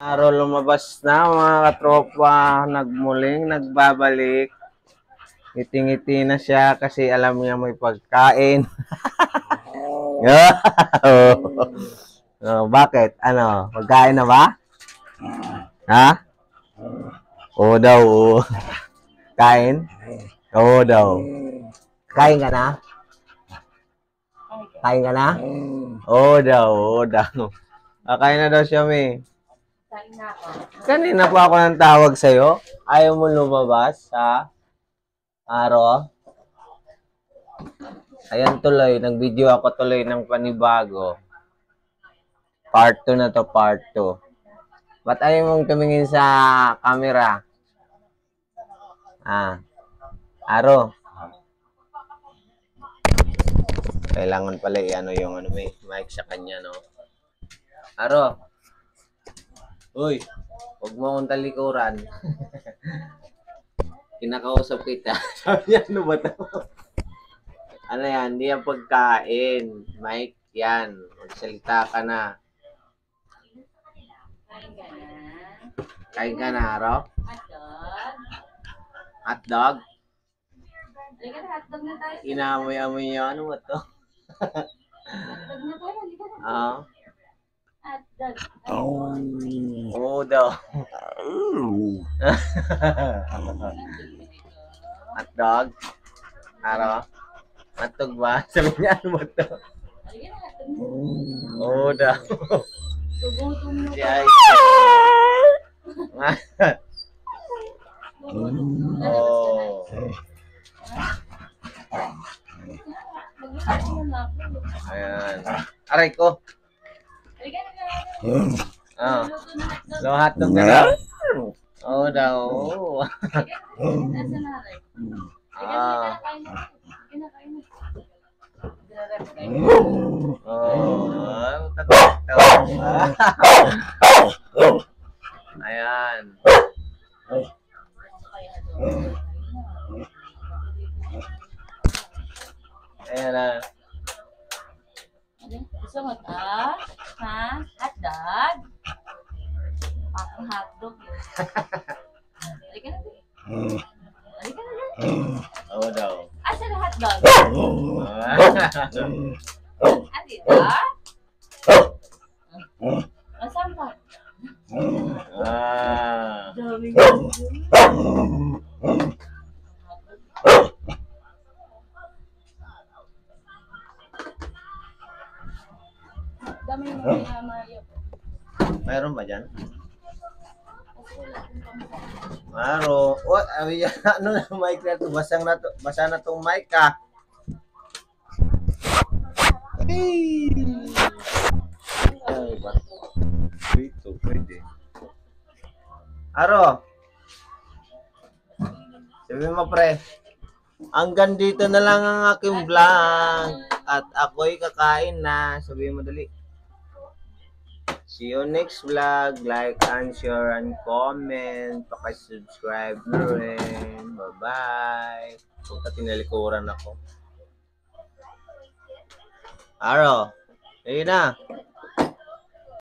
Araw lumabas na mga katropa, nagmuling, nagbabalik. Ngiti-ngiti na siya kasi alam niya may pagkain. Bakit? Ano? Pagkain na ba? Ha? Oo daw. Oo. Kain? Oo daw. Kain ka na? Kain ka na? Oo daw. Oo daw. Kain na daw siya, May. Kanina pa ako nang tawag sa'yo. Ayaw mo lumabas sa araw. Ayan tuloy. Nag-video ako tuloy ng panibago. Part 2 na to, part 2. Ba't ayaw mong tumingin sa camera? Aro. Kailangan pala i-ano yung may mic sa kanya, no? Aro. Uy, huwag mo akong talikuran. Kinakausap kita. Sabi niya, ano ba ito? Ano yan? Hindi yan pagkain. Mike, yan. Magsalita ka na. Kain ka na, Aro? Hotdog? Inamoy-amoy niya. Ano ba ito? Oo daw. Hotdog? Aro? Hotdog ba? Sabi niya, ano ba ito? Oo daw. Si Ice. Oh. Ayan. Aray ko. So, hotdog na daw. Oo daw. Ayan. Ayan na. Gusto mo ito? Ha? Hotdog? Parang hotdog yun. Halika na din. Halika na din. Oo daw. Asa na hotdog? Andito? Asan pa? Daming dami yung mga Mayroon ba dyan? Maro. What? Ano na mic na to? Basa na tong mic ka. Hey! Ay, ba? Dito, pwede. Aro. Sabi mo, pre. Hanggang dito na lang ang aking vlog. At ako'y kakain na. Sabi mo, dali. See you next vlog. Like and share and comment. Paki-subscribe na rin. Bye-bye. Puta, tinalikuran ako. Aro. Ayun na.